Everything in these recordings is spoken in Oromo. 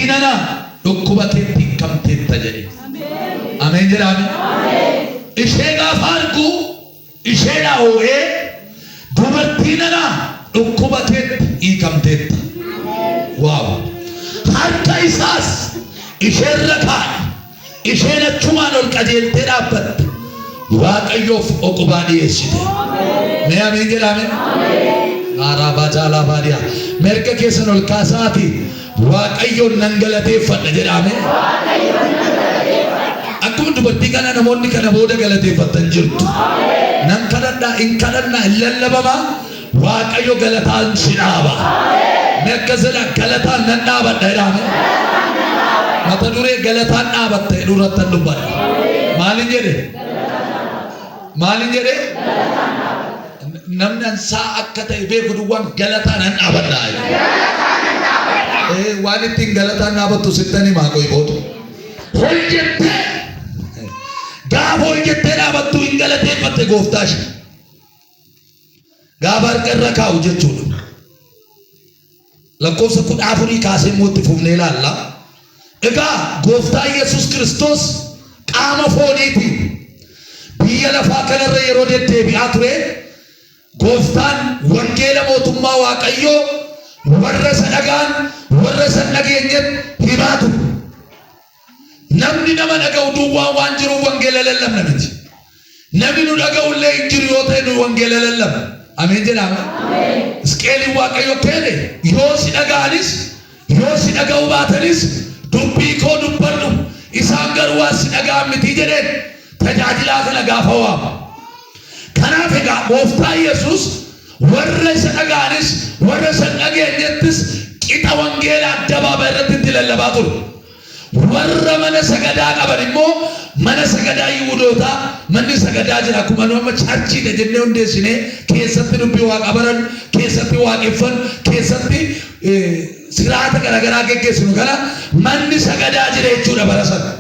dubartiinana dhukkubateetti kamteetta jedhe. Ameen jedhame. Ishee gaafa argu isheedha hoo'ee dubartiinana dhukkubateetti hiikamteetta. Waaw. Harka isaas isheerra kaa'e. Isheen achumaan ol qajeeltee dhaabbatte. Waaqayyoof oqubaa dhiyeessite. Mee ameen jedhame. Arabajala badia merka keessan ol kaasaati waaqayyoon nan galateeffadha jedhame. Akkuma dubartii kana namoonni kana booda galateeffatan jirtu. Nan kadhadhaa in kadhannaa hin lallabama waaqayyo galataan si dhaaba. Merka sana galataan nan dhaabadha jedhame. Mata duree galataan dhaabatte durattan dubbadha. Maalin jedhe? Maalin jedhe? Namni ansaa akka ta'e beeku duwwaan galataan nan dhaabadha. Waan ittiin galataan dhaabattu sittanii maa qoy booda. Hojjettee gaafa hojjettee dhaabattu hin galateeffatte gooftaa ishee. Gaafa harka irra kaa'u jechuudha. Lakkoofsa 14 kaasee immoo itti fufnee ilaalla. Egaa gooftaa Yesuus Kiristoos qaama fooniitiin biyya lafaa kanarra yeroo deddeebi'aa ture. Gooftaan wangeela mootummaa waaqayyoo warra sadagaan warra san dhageenyetti himaa ture. Namni nama dhaga'u duwwaa waan jiruuf wangeela lallabna miti. Namni nu dhaga'ullee hin jiru yoo ta'e nu wangeela lallabna. Ameen jedhama. Isqeeliin waaqayyo keene yoo si dhaga'anis yoo si dhaga'u baatanis dubbii koo dubbadhu isaan garuu waan si dhaga'an miti jedheen tajaajilaa kana gaafa waama. Kanaaf egaa gooftaa Yesuus warra isa dhaga'anis warra isa dhageenyettis qixa wangeela addabaabaayii irratti itti lallabaa ture. Warra mana sagadaa qaban immoo mana sagadaa Yihuudootaa manni sagadaa jira akkuma nama chaarchiidha jennee hundeessinee keessatti dubbii waaqa baran keessatti waaqeffan keessatti siraata garaagaraa geggeessinu kana manni sagadaa jira jechuudha bara sana.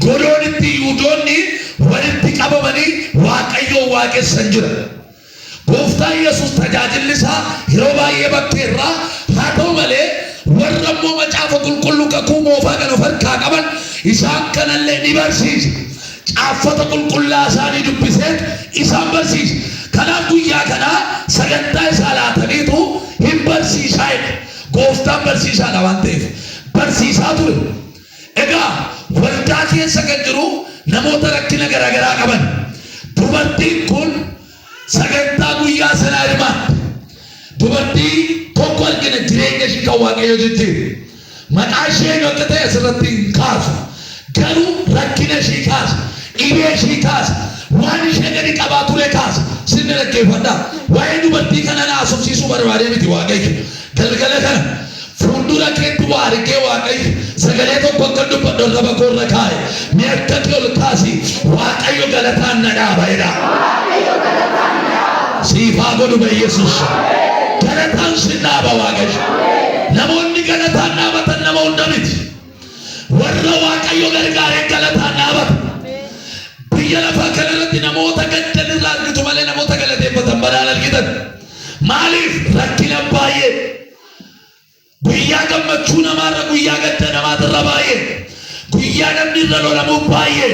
Godoon itti Yihuudoonni walitti qabamanii waaqayyoo waaqessan jira. Gooftaan Yesuus tajaajilli isaa yeroo baay'ee bakkee irraa haa ta'u malee warra immoo macaafa qulqulluu kakuu moofaa kan of harkaa qaban isaan kanallee ni barsiisa. Caaffata qulqullaa isaanii dubbisee isaan barsiisa. Kanaaf guyyaa kanaa sagantaa isaa laataniitu hin barsiisaa jedhe. Gooftaan barsiisaadha waan ta'eef barsiisaa ture. Egaa waldaa keessa kan jiru namoota rakkina garaagaraa qaban. Dubartiin kun sagantaa guyyaa sanaa hirmaatte. Dubartii tokko argina jireenya ishee kan waaqayyo jijjiire. Maqaa ishee akka ta'e asirratti hin kaasu. Garuu rakkina ishee kaasa. Dhibee ishee kaasa. Waan ishee gadi qabaa ture kaasa. Sinni dhaggeeffadhaa. Waa'ee dubartii kana na haasofsiisuu barbaadee miti waaqayyo. Galgala kana fuuldura keetti waa argee waaqayyo sagalee tokko akka dubbadhu raba koorra kaa'e. Mee akka kee ol kaasi waaqayyo galataan na dhaaba jedha. Siifaa godhu Yesuus. Galataan si dhaaba waaqayyo. Namoonni galataan dhaabatan nama hunda miti. Warra waaqayyo gargaaree galataan dhaabata. Biyya lafaa kanarratti namoota gaddan irraa argitu malee namoota galateeffatan badaan argitan. Maaliif rakkina baay'ee guyyaa gammachuu namaarra guyyaa gadda namaatirra baay'ee guyyaa namni irra lolamu baay'ee.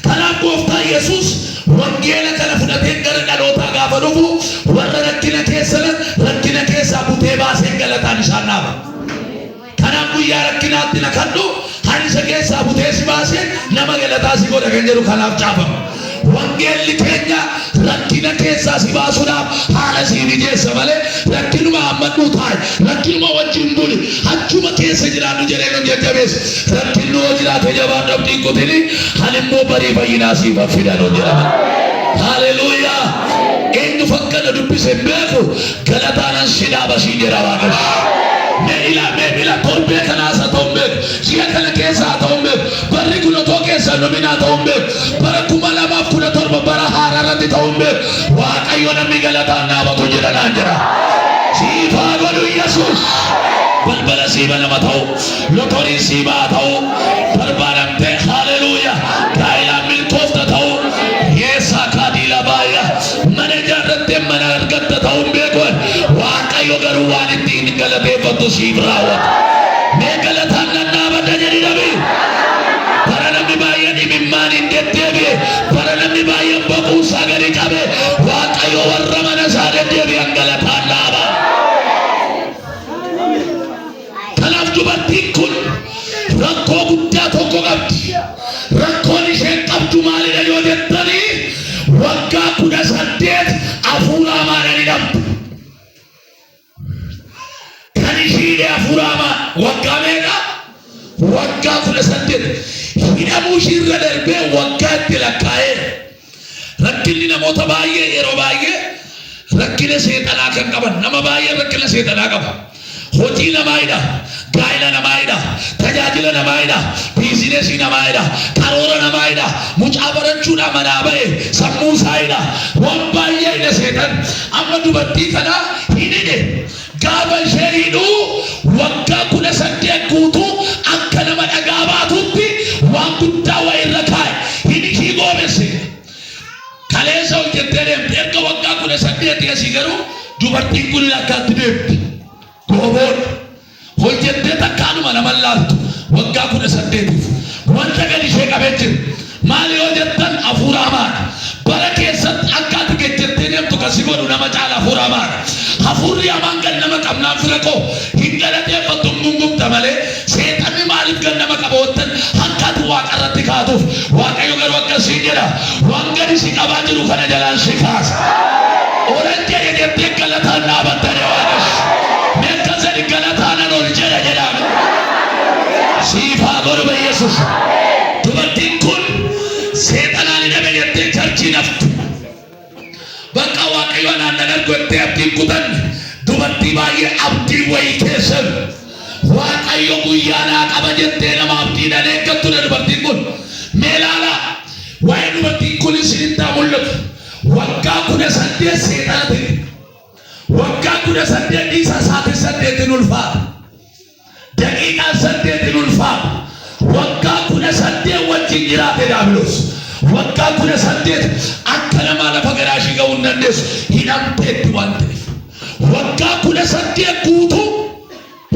Kanaaf gooftaa Yesuus wangeela kana fudhatee gara dhalootaa gaafa dhufu warra rakkina keessaa butee baasee galataan isaan dhaaba. Kanaaf guyyaa rakkinaatti na kadhu hanisa keessaa butee si baasee nama galataa si godha kan jedhu kanaaf caafama. Wangeelli keenya rakkina keessaa si baasuudhaaf haala si mijeessa malee rakkinuma hammadhuu taa'e rakkinuma wajjin buli achuma keessa jiraannu jedhee nu jajjabeessa. Rakkinni hoo jiraate jabaan dhabdiin kutini han immoo barii fayyinaa siif fidan jedhama. Haleluuyaa. Eenyu fakkana dubbise beeku galataanan si dhaaba si jedha waaqayyo. Meela torbee kanaas haa ta'u beeku si'a kana keessa haa ta'u beeku barri 11 keessa nominaa ta'u beeku bara 2017 bara haaraarratti ta'u beeku waaqayyo namni galataan dhaabatu jedha naan jira. Siifaa godhu Yesuus. Balbala siiba nama ta'u lotoriin siibaa ta'u barbaadamtee haleluuyaa gaa'elaan milkoofta ta'u yeessaa kaadii baay'ee mana ijaarrattee mana argatta ta'u beekuun waaqayyo garuu waan ittiin galateeffatu siif raawwata. Mee galataan dubartiin kun rakkoo guddaa tokko qabdi. Rakkoon isheen qabdu maalidha yoo jettanii waggaa 18 hafuura hamaadhaan hidhamte. Kan ishiin hafuura hamaa waggaa meeqa? Waggaa 18 hidhamuu ishiirra darbee waggaa itti lakkaa'eera. Rakkinni namoota baay'ee yeroo baay'ee rakkina seexanaa kan qaban nama baay'ee rakkina seexanaa qaba. Hojii namaayidha, gaa'ela namaayidha, tajaajila namaayidha, biizineesii namaayidha, karoora namaayidha, mucaa barachuudha manaa ba'e sammuu isaayidha. Waan baay'ee ina seexan amma dubartii kana hidhine gaafa ishee hidhuu waggaa 18 guutuu akka nama dhagaa baatutti waan guddaa wayirra kaa'e hidhishii goomesse. Kaleessa hojjettee deemte erga waggaa 18 asii garuu dubartiin kun akkaatti deemti. Gooboon hojjettee takkaanuma nama laaltu waggaa 18 wanta gadi ishee qabee jiru maali yoo jettan hafuura hamaadha. Bara keessatti akkaatti gejjettee deemtu kasi godhu nama caala hafuura hamaadha. Hafuurri hamaan kan nama qabnaan fira koo hin galateeffatu gungumta malee seexanni maaliif kan nama qaboottan hakkaatu waaqarratti kaatuuf waaqayyo garuu akkasii jedha waan gadi si qabaa jiru kana jalaan si kaasa. Oranjee jettee galataan dhaabattanii waaqash meekkasani galataana ol jedha jedhame siifaa godhu Yesus. Dubartiin kun seexanaan hidhame jettee charchii naftu. Bakka waaqayyo anaan argottee abdiin kutanne dubartii baay'ee abdii wayii keessan waaqayyo guyyaa naa qaba jettee nama abdiidhaan eeggattudha dubartiin kun. Mee ilaala waa'ee dubartiin kun isinitti mul'atu waggaa 18 seexanaatiin waggaa 18 dhiisa isaatiin 8 ulfaata daqiiqaa 8 ulfaata waggaa 18 wajjin jiraate daabiloos. Waggaa 18 akka nama lafa garaashii ga'uu hin dandeessu hidhamteetti waan ta'eef waggaa 18 guutuu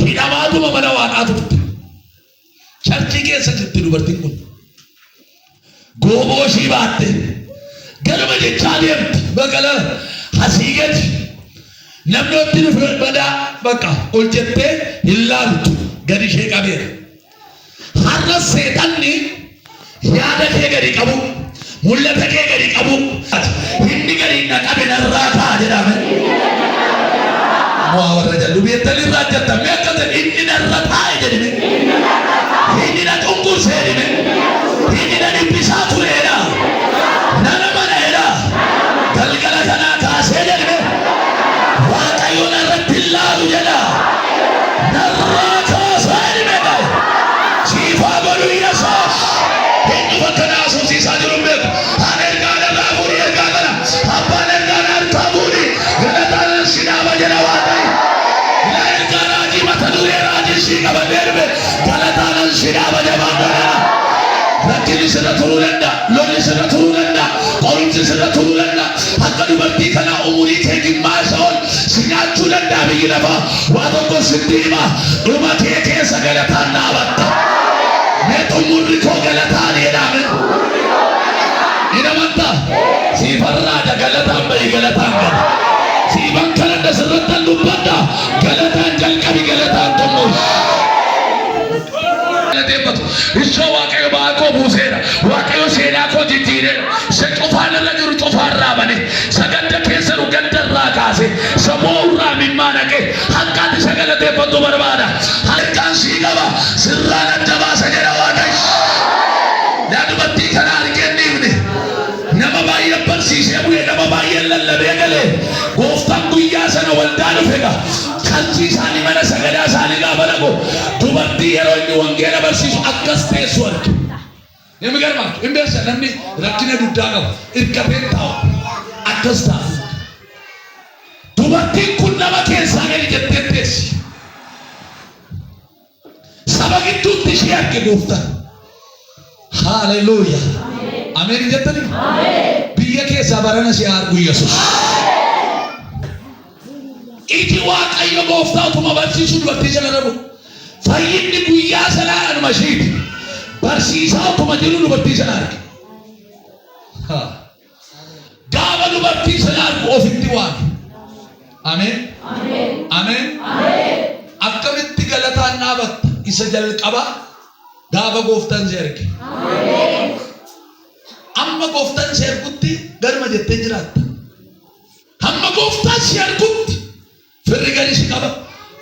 hidhamaatuma mana waaqaa turte. Charchii keessa jirti dubartiin kun gooboo ishii baatte galma jechaa deemti baqala asii gadi namni otti dhufe badaa bakka ol jettee hin laaltu gadi ishee qabeera. Har'a seexanni yaada kee gadi qabu mul'ata kee gadi qabu inni gadi naqabe narraa ta'a jedhame. Waa warra jallu beektanii irraa jettamee akkatan inni narra taa'e jedhime inni na cunqursee jedhime inni na dhibbisaa tureedha nana mana'eedha galgala kanaa kaasee jedhime waaqayyo narratti hin laalu jedha narraa kaasee jedhime siifaa godhu Yesuus. Hindufa kana asuusiisaa jiru beeku haan ergaan irraa fuudhii ergaa kana abbaan ergaan harkaa fuudhii galataan sidhaaba jedha waaqayyo. Ila ergaa raajii mata duree raajii sii qabadee dhufe galataan sidhaaba jabaan dhala. Rakkinni sirra turuu danda'a, lolli sirra turuu danda'a, qorumsi sirra turuu danda'a. Akka dubartii kana umurii kee gimmaa isa ol si nyaachuu danda'a biyyi lafaa. Waa tokko sitti hima dhuma kee keessa galataan dhaabatta. Meetumurri koo galataan jedhame. Hidhamanta siifarraa galataan bahi galataan gala. Siifan kanadda sirrattan dubbadda galataan jalqabi galataan xumur. Ishoo waaqayyo ba'aa koo buuseera waaqayyo seenaa koo jijjiireera. Se cufaan irra jiru cufaarraa bane sagadda keessa nu gaddarraa kaase samoorraa mimmaa naqe hakkaatti sagalateeffatu barbaada. Harkaan sii qaba sirraan adda baasa jedha waaqayyo. Yaa dubartii kana argee dhiifne nama baay'ee barsiisee bu'ee nama baay'ee lallabee galee gooftaan guyyaa sana waldaa dhufeega. Kanti isaanii mana sagadaa isaanii gaafa dhaqu dubartii yeroo inni wangeela barsiisu akkas teessu arge. Namni garmaatu hin beeksa namni rakkina duddaa qabu hirkatee taa'u akkas taa'u. Dubartiin kun nama keessaa gadi jettee teessi. Saba gidduutti ishee arge gooftaan. Haaleluyyaa. Ameen jettanii? Biyya keessaa barana si argu Yesuus. Iti waaqayyo gooftaa utuma barsiisu dubartii sana dhabu. Fayyinni guyyaa sanaa anuma ishiiti. Barsiisaa utuma jiru dubartii sana arge. Gaafa dubartii sana argu ofitti waame. Ameen. Ameen. Akkamitti galataan dhaabatta? isa jalqaba gaafa gooftaan si arge. Amma gooftaan si argutti galma jettee jiraatta. Amma gooftaan si argutti firri gadi si qaba.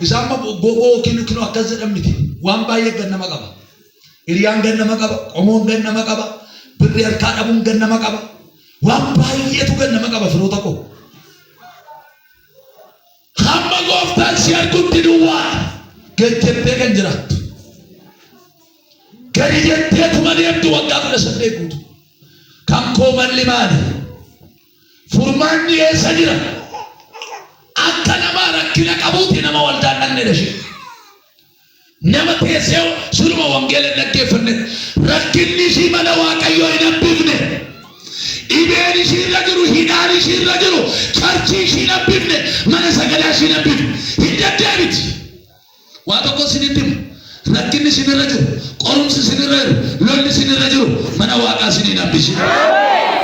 Isa amma gogoo kinu akkas jedhamniti waan baay'ee gannama qaba. Hiriyaan gannama qaba, qomoon gannama qaba, birri harkaa dhabuun gannama qaba. Waan baay'eetu gannama qaba firoota koo. Amma gooftaan si argutti duwwaa gajjettee kan jiraattu. Gadi jetteetuma deemtu waggaa 18 guutu. Kan koo malli maali? Furmaanni eessa jira? Akka nama rakkina qabuuti nama waldaan dhaqne dhashee. Nama teessee suruma wangeela dhaggeeffanne rakkinni ishii mana Waaqayyoo hin hambifne. Dhibeen ishii irra jiru, hidhaan ishii irra jiru, charchii ishii hin hambifne, mana sagadaa ishii hin hambifne. Hin deddeebiti. Waa tokko isinitti himu. Rakkinni isin irra jiru, qorumsi isin irra jiru, lolli isin irra jiru, mana Waaqaa isin hin hambisne.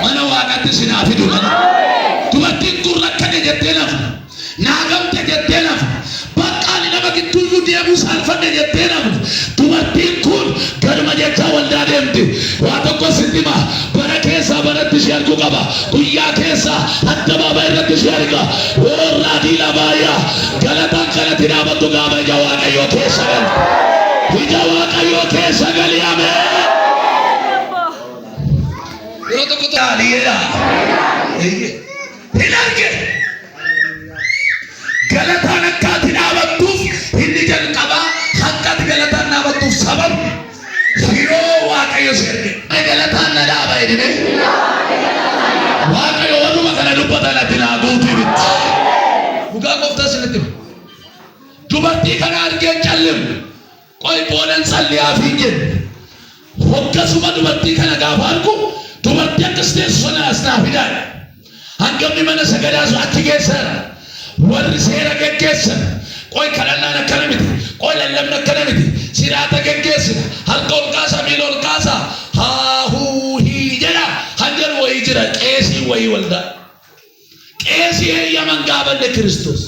Mana Waaqaatti isin haa fidu mana. Dubartiin kun rakkate jettee nafu. Naagamte jettee nafu. Baqqaali nama gidduuyyuu deemuu saalfanne jettee nafu. Dubartiin kun galma jechaa waldaa deemti. Waa tokko sitti hima. Bara keessaa baratti ishee arguu qaba. Guyyaa keessaa addabaabaa irratti ishee arga. Raadii labaayyaa galataan kanatti dhaabattu gaafa ija Waaqayyoo keessa galu. Ija Waaqayyoo keessa gali ameen. Yeroo tokko taaliidha. Hin arge. Galataan akkaati dhaabattuuf inni jalqabaa akkaati galataan dhaabattuuf sabab yeroo Waaqayyo si arge. Galataan na dhaaba jedhime. Waaqayyo wanuma kana dubbatan ati naa guutuu bitti. Dhugaa gooftaa isinitti himu. Dubartii kana argee callimu. Qoy boodan salliyaa fi jennu. Hokkasuma dubartii kana gaafa argu dubartii akkas teessu sana as naa fidaa. Hangamni mana sagadaa sun achi keessaa warri seera geggeessan qoy kadhannaan akkana miti, qoy lallabni akkana miti, siraata geggeessina, harka ol kaasaa, miila ol kaasaa, haahuu hii jedha. Hanjar wayii jira qeesii wayii waldaa. Qeesii eeyyaman gaafanne Kiristoos.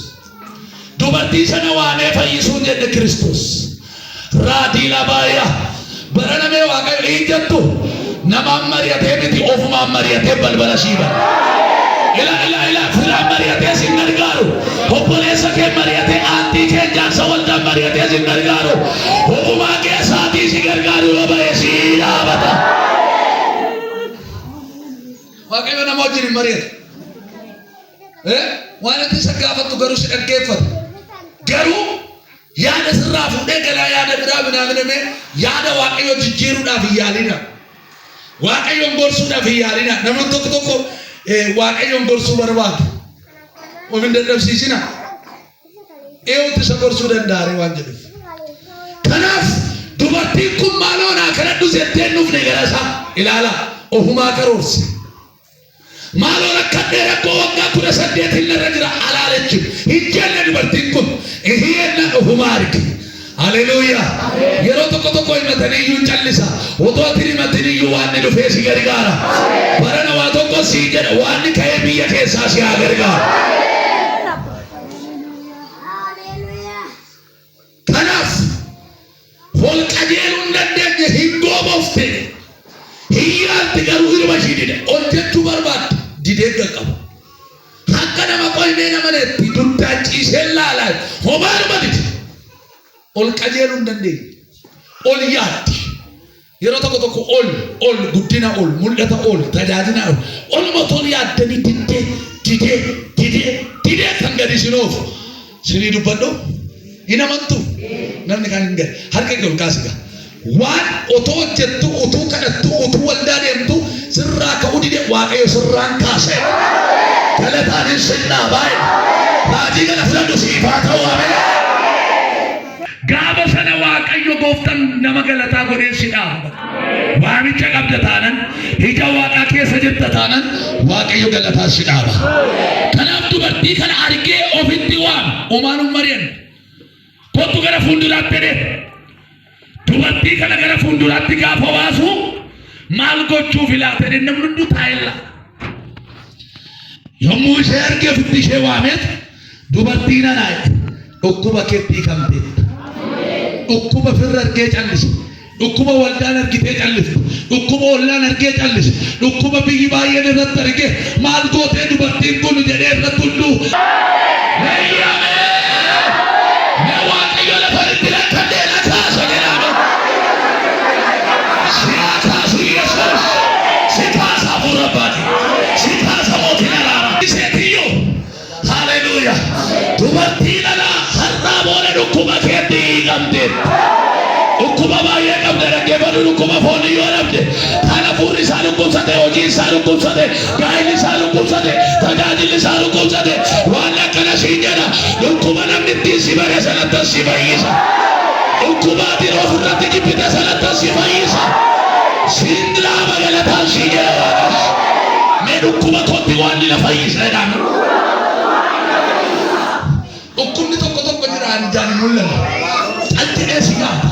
Dubartii sana waamee fayyisuun jedhe Kiristoos. Raadii labaayyaa bara namee Waaqayyo ijjattu namaan mari'atee miti ofumaan mari'atee balbala shiiba. Ila filaan mari'atee sin gargaaru. Obboleessa kee mari'atee aantii kee jaarsa waldaan mari'atee sin gargaaru. Ofumaa keessaatii si gargaaru yoo ba'e si dhaabata. Waaqayyo nama wajjin hin mari'atu. Waan ati isa gaafattu garuu si dhaggeeffata. Garuu yaada sirraa fuudhee galaa yaada biraa binaamname yaada Waaqayyo jijjiiruudhaaf hin yaalina. Waaqayyoon gorsuudhaaf hin yaalina. Namni tokko Waaqayyoon gorsuu barbaadu. Ofiin dadhabsiisina. Eenyutu isa gorsuu danda'a waan jedhuuf. Kanaaf dubartiin kun maaloo naa kadhadhu jettee dhufne gara isaa ilaala. Ofumaa karoorsi. Maaloo rakkadhee rakkoo waggaa 18 irra jira alaalechi. Hin jenne dubartiin kun. Hiyyenna ofumaa arge. Haleluuyaa. Yeroo tokko himatanii iyyuu callisa. Otoo ati himatanii iyyuu waan ni dhufee si gargaara. Barana waa tokko sii jedha waan ni ka'ee biyya keessaa si haa gargaara. Kanaaf ol qajeeluu hin dandeenye hin goobofte. Hiyyaalti garuu hirma ishii dide. Ol jechuu barbaadde didee qaqqaba. Akka nama qoymee nama neetti duddaa ciisee laalaa homaa dhuma dide. Ol qajeeluu hin dandeenye. Ol yaaddi. Yeroo tokko ol guddina ol mul'ata ol tajaajila ol motor yaaddanii didee kan gadi sinoof sinii dubbadhu hin amantu namni kan hin gadi harka kee ol kaasiga waan otoo hojjettu utuu kadhattu utuu waldaa deemtu sirraa ka'uu dide Waaqayyo sirraan kaase galataan hin sinnaa baay'ee raajii kana filadhu siifaa ta'uu ameen. Gaafa sana Waaqayyo gooftaan nama galataa godheessi dhaaba. Waamicha qabda taanan, ija Waaqaa keessa jirta taanan, Waaqayyo galataa si dhaaba. Kanaaf dubartii kana argee ofitti waama. Omaanuu mari'an. Kottu gara fuulduraatti jedhee. Dubartii kana gara fuulduraatti gaafa baasu maal gochuuf ilaata jedhee namni hunduu taa'ella. Yommuu ishee argee ofitti ishee waameet dubartii nanaa dhukkuba keetti hiikamteetta. dhukkuba firra argee callise. Dhukkuba waldaan argitee callifte. Dhukkuba ollaan argee callise. Dhukkuba biyyi baay'een irratti argee maal gootee dubartiin kun jedhee irratti hulluu. Waaqayyo lafa itti lakkannee na kaasa jedhame. Si kaasu Yesuus. Si kaasa hafuura baati. Si kaasa mootiin araara. Seetiyyo. Haleluuyaa. Dubartiin alaa har'aa booda dhukkuba keetti hiikamte. Dhukkuba baay'ee qabde dhaggeeffadhu dhukkuba foonii yoo dhabde kan hafuurri isaa dhukkubsate hojii isaa dhukkubsate gaa'illi isaa dhukkubsate tajaajilli isaa dhukkubsate waan akkana siin jedha dhukkuba namni ittiin si bare sanattas si fayyisa. Dhukkuba ati ofirratti jibbite sanattas si fayyisa. Siin laama galataan si jedha Waaqas. Mee dhukkuba kootti waan na fayyisa jedhama. Dhukkubni tokko tokko jiraan ijaan hin mul'anne. Qal'inee si gaata.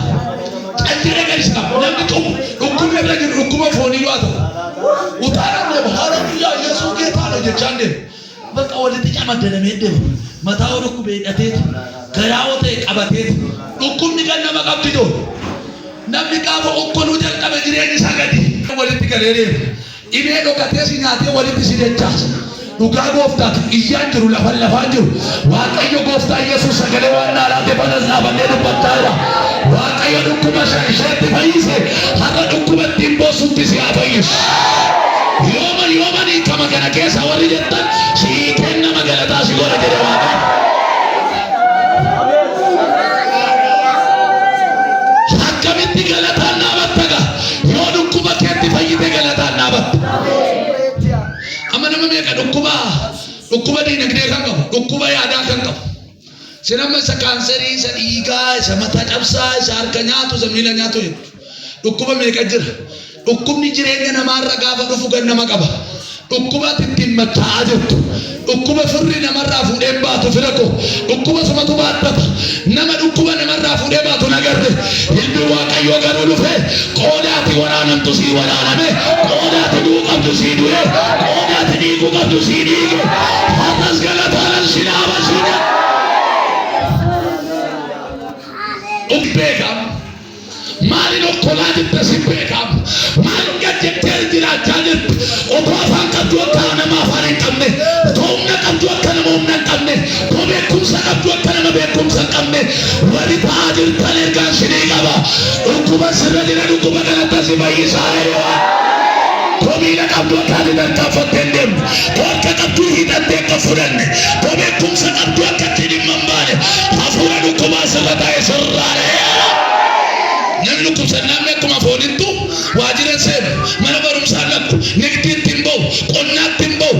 Qal'inee gadi si gaata. Namni dhukkubni irra jiru dhukkuba foonii yoo ta'u. Utaalaan deema haalummaa Yesuus geetaadha jechaan deema. Bakka walitti camaddanamee deema. Mataa dhukkubee hidhateeti. Garaa ta'e qabateeti. Dhukkubni kan nama qabdidoo. Namni gaafa okkoluu jalqabe jireenyi isaa gadi. Walitti galee deema. Dhibee dhokatee si nyaatee walitti si dechaasa. Dhugaa gooftaatu iyyaan jiru lafaan jiru. Waaqayyo gooftaa Yesuus sagalee waan naalaatee banas dhaabannee dubbachaa jira. Waaqayyo dhukkuba isheetti fayyise har'a dhukkuba ittiin boossutti si haa fayyisu. Yooma hiikama kana keessa warri jettan sii kennama galataa si godha jedhe Waaqayyo. Akkamitti galataan dhaabatta gaa yoo dhukkuba keetti fayyite galataan dhaabatta. Amma nama meeqa dhukkuba diinagdee kan qabu dhukkuba yaadaa kan qabu sinama isa kaanserii isa dhiigaa isa mataa cabsaa isa harka nyaatu isa miila nyaatu dhukkuba meeqa jira. Dhukkubni jireenya namaarra gaafa dhufu kan nama qaba. Dhukkuba ittiin machaa'aa jirtu dhukkuba firri namarraa fuudhee baatu fira koo dhukkuba sumatu baattata nama dhukkuba namarraa fuudhee baatu nagarre ilmi Waaqayyoo garuu dhufe qoodaati waraanamtu sii waraaname qoodaati du'uu qabdu sii du'e qoodaati dhiiguu qabdu sii dhiige har'as galataanan si dhaaba sii dha. Beekam maalin okkolaa jirte si beekam maalin gajjettee jiraachaa jirtu otoo afaan qabdu akka nama afaan hin qabne otoo humna qabdu akka nama humna hin qabne otoo beekumsa qabdu akka nama beekumsa hin qabne warri ta'aa jirtan ergaan sinii qaba. Dhukkuba sirra jira dhukkuba kanatti si fayyisaa yeroo miila qabdu akka ati tarkaanfattee hin deemne harka qabdu hidhattee akka fudhanne beekumsa qabdu akka itti dhimma hin baane hafuura dhukkubaa sirra taa'e sirraa dheera. Namni dhukkubsan namni akkuma foonittu waajjira seenu mana barumsaa lakku nigdiitti hin bahu qonnaatti hin bahu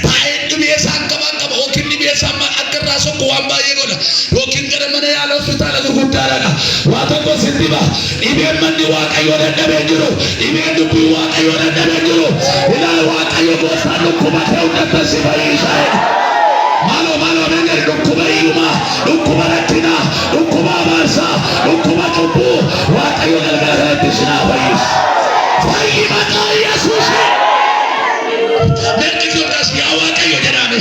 taa'ee dhibee isaan qaba yookiin dhibee isaan akka irraa sokku waan baay'ee godha yookiin gara mana yaala hospitaala gurguddaa dhaqa waa tokko sitti ba'a dhibeen manni Waaqayyoo dadhabee jiru dhibeen dubbii Waaqayyoo dadhabee jiru ilaala Waaqayyo gooftaan dhukkuba ta'e hundatti si fayyisaa. Maaloo meeqaa dhukkuba hiyyummaa dhukkuba rakkinaa dhukkuba abaarsaa dhukkuba cubbuu Waaqayyo galgala kanatti si haa fayyisu. Fayyi maqaa Yesuus. Meeqni godhas yaa Waaqayyo jedhame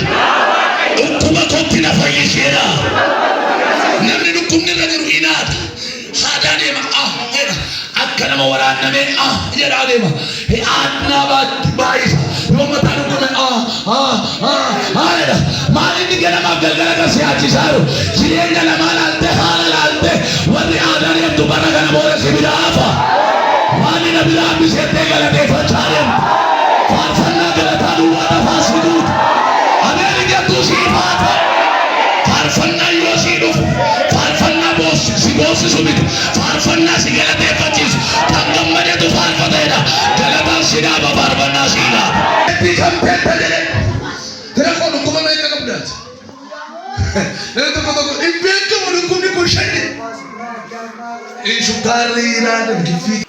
dhukkuba kootti na fayyiseera. Namni dhukkubni irra jiru inaata haadhaa deema jedha akka nama waraanname jedhaa deema aanaa baay'isa yoo mataa dhukkubne jedha. Maalinni ganamaaf galgala kan siyaachisaa jiru jireenya namaa laalte haala laalte warri aadaa deemtu bara kana booda si bidaafa waanni na biraa biseettee galateeffachaa deemtu faarfannaa galataa duwwaa tafaa si duutu adeemi jettuu sii faata faarfannaa yoo sii dhufu faarfannaa si boosisu miti faarfannaa si galateeffachiisu kan gammadeetu faarfatedha galataan si dhaaba faarfannaa si dhaaba. Itti kampeetta jedhe gara koo dhukkuba meeqa qabdaati? Nama tokko hin beekamu dhukkubni kun shani. Sukkaarri ilaala giffii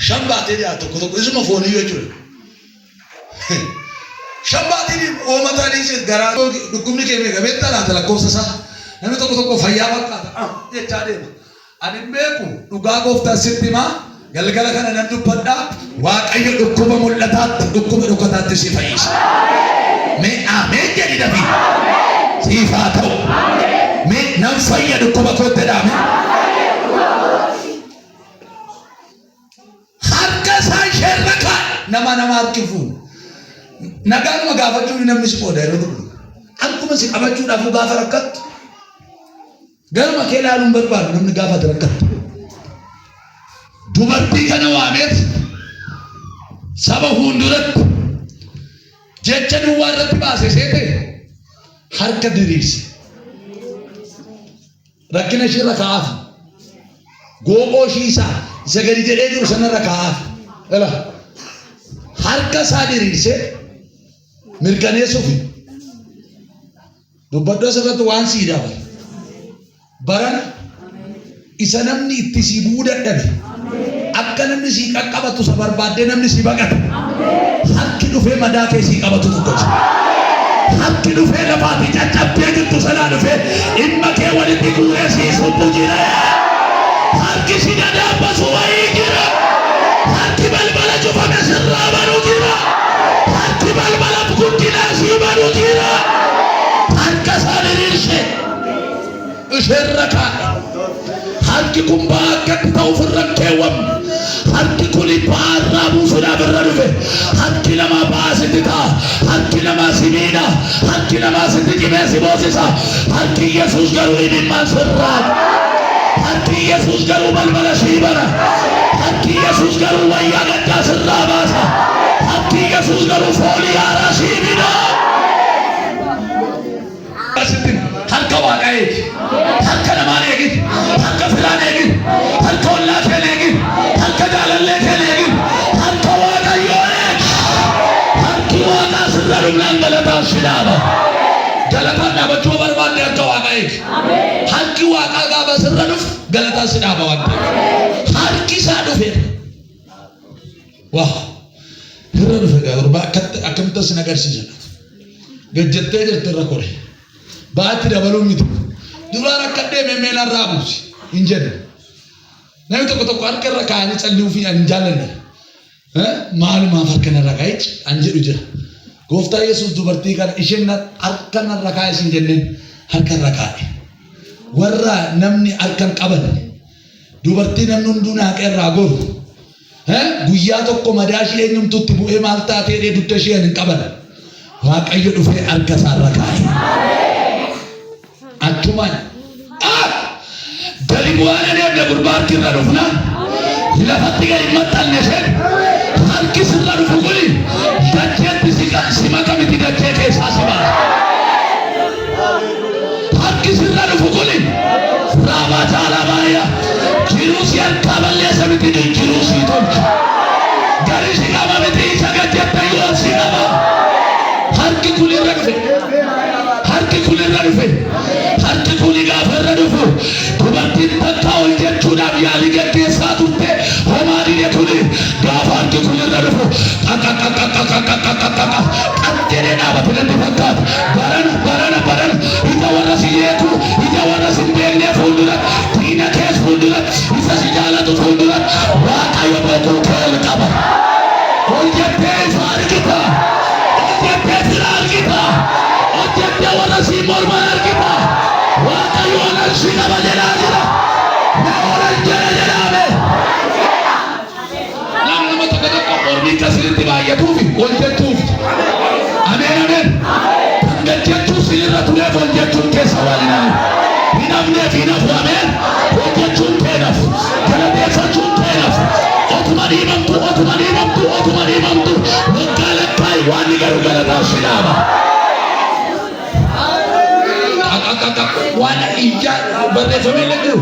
shan baatee dhiyaatu tokko isuma foonii jechuudha. Shan baatee oomataa dhiisee garaa dhukkubni kee meeqa beektaa laata lakkoofsa isaa namni tokko fayyaa fakkaata jechaa deema. Ani hin beeku dhugaa gooftaa sitti himaa galgala kana nan dubbadhaa Waaqayyo dhukkuba mul'ataatti dhukkuba dhukataatti si fayyisa. Mee ameen jedhi Dabiid. Siif haa ta'u. Mee nan fayyadu dhukkuba kootti dhaame. nama harkifuun. Nagaan magaafachuu namni si qooda yeroo tokko. Akkuma si qabachuudhaaf gaafa rakkattu. Garuma kee ilaaluun barbaadu namni gaafa rakkattu. Dubartii kana waameet saba hunduratti jecha duwwaa irratti baase seete harka diriirse. Rakkina ishee irra kaa'aaf. Gooboo ishii isaa isa gadi jedhee jiru sanarra kaa'aaf. Harka isaa diriirse mirkaneessuuf dubbaddu asirratti waan sii dabalu. Barana isa namni itti si bu'uu dadhabe akka namni si qaqqabatu isa barbaaddee namni si baqatu harki dhufee madaa kee si qabatu dubbatu. Harki dhufee lafaatii caccabdee jirtu sanaa dhufee dhimma kee walitti guuree siisuutu jira. Harki si dadaabasu wayii jira. Harki balbala cufame sirraa banu jira. Harki balbala guddinaa sii banu jira. Harka isaa diriirsee isheen kaa'e. Harki kun baakatti ta'uuf irra keewwamne. Harki kun baarraa buusuudhaaf irra dhufe. Harki namaa baasitti ta'a. Harki namaa si miidha. Harki namaa sitti cimee si boosisa. Harki Yesuus garuu imimmaan sirraati. Harki Yesuus garuu balbala sii bana. Harki Yesuus garuu wayyaa gaddaa sirraa baasa. Harki Yesuus garuu foolii haaraa sii fida. Harka Waaqaa eegi. Harka namaan eegi. Harka firaan eegi. Harka ollaa keen eegi. Harka jaalallee keen eegi. Harka Waaqayyoo eegi. Harki Waaqaa sirra dhumnaan galataan si dhaaba. Galataan dhaabachuu barbaadde harka Waaqaa eegi. Harki Waaqaa gaafa sirra dhufu galataan si dhaaba waan ta'eef. Harki isaa dhufeera. Waa irra dhufe gurbaa akkamitti sin agarsiisan. Gajjattee jirti irra kore. Baatti dabaluu miti. Duraan akka deemee meelaan raabuusi hin jedhu. Namni tokko harka irra kaa'anii calluu fi hin jaallanne. Maalumaaf harka narra kaa'e an jedhu jira. Gooftaa Yesuus dubartii kana isheen harka narra kaa'e sin jenneen harka irra kaa'e. Warra namni harkan qaban dubartii namni hunduu naaqee irraa goru. Guyyaa tokko madaa ishee eenyumtuutti bu'ee maal taatee dudda ishee hin qaban. Waaqayyo dhufee harka isaarra kaa'e. Achumaan gadi bu'aan adeemne gurbaa harki irra dhufna lafatti gadi maxxanne isheen harki sirra dhufu kuni dacheetti si makamiti dachee keessaa si baasa. Harki sirra dhufu kuni raabaa caalaa baay'aa jiruu si harkaa balleessa miti jiruu si tolcha. Gari si qaba miti isa gajjetta yoo si qaba. Harki kun irra dhufe. Harki kun irra dhufe. Harki kun gaafa irra dhufu dubartiin takka ol jechuudhaaf yaalii gaggeessaa turte homaa dhidhe tuni gaafa harki kun irra dhufu qanjedhee dhaabate natti fakkaata. Barana ija warra si yeeku ija warra si beeknee fuuldura diina kees fuuldura isa si jaalatu fuuldura Waaqayyo boquu kee ol qaba. Ol jettee isa argita. Ol jettee fira argita. Ol jettee warra si morman argita. Waaqayyo onan si qaba jedhaa jira. Na onan jedhaame. Nama tokko mormii kasiritti baay'atuufi ol jettuufi. Ameen. Kan jechuu sinirra tureef ol jechuun keessa waalinaan. Hinafneef hinafu ameen. Ol jechuun keenaf. Galateeffachuun keenaf. Otuma dhiibamtu. Waggaa lakkaayi waan ni garuu galataa si dhaaba. Waan ija barreeffamee jiru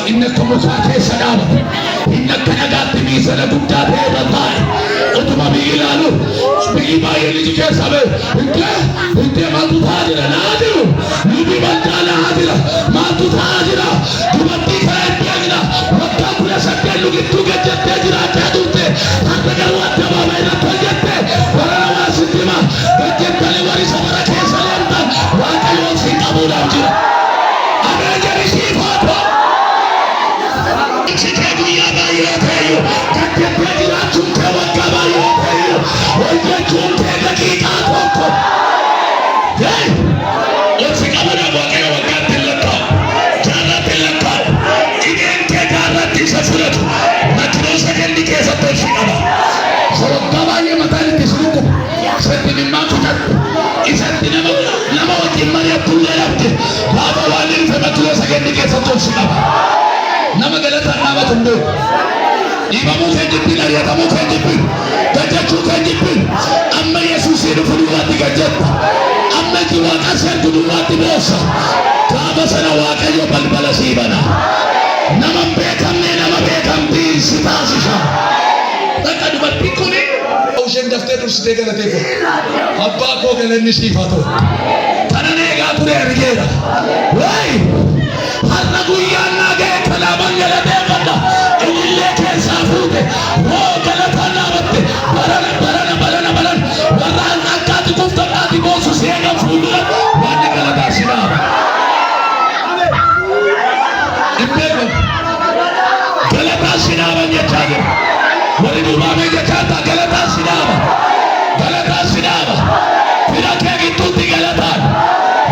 inni akka mukaa keessa dhaabate inni akka nagaatti miisana guddaa ta'e irra taa'e utuma biyyi ilaalu biyyi baay'een iji keessa ba'e iddee maaltu ta'aa jira naa jiru lubi baddaa naa jira maaltu ta'aa jira dubartii kana iddee jira waggaa 18 lugittuu gajjattee jiraattee turte har'a garuu addabaabaa irratti hojjette barana waa sitti hima gajjattanii warisa bara keessa leemtan Waaqayyoon si qabuudhaaf jira. Ameen jedhi siifaatu. Iksitee guyyaa baay'ee ta'eyyuu gajjattee jiraachuun kee waggaa baay'ee ta'eyyuu hojjechuun kee daqiiqaa tokko. Ol si qabuudhaaf Waaqayyo waggaatti hin lakkaa'u. Jaarratti hin lakkaa'u. Dhibeen kee jaarratti isa fudhatu. Makiinoo sakandii keessatti ol si qaba. jireenya keessatti ol si qaba. Nama galata nama tumbe. Dhiibamuu kan jibbin, ari'atamuu kan jibbin, gaddachuu kan jibbin. Amma Yesuusiin fuulduratti gajjatta. Amma itti Waaqa seertu duwwaatti boossa. Gaafa sana Waaqayyo balbala sii bana. Nama beekamne nama beekamtii si taasisa. Akka dubartiin kuni isheen daftee dursitee galateeffatu. Abbaa koo galanni siif haa ta'u. Kanan eegaa ture argeera. Wayi har'a guyyaan naa ga'e kanaaman galateeffadha. Ilillee keessaa fuute hoo galataan dhaabatte barana warraan akkaati kuftadhaati boosu seegan fuuldura waan galataa si dhaaba. Dhibbeeko galataa si dhaaban jechaa jira. Wali duubaamee jechaata galataa si dhaaba. Galataa si dhaaba. Fira kee gidduutti galataan.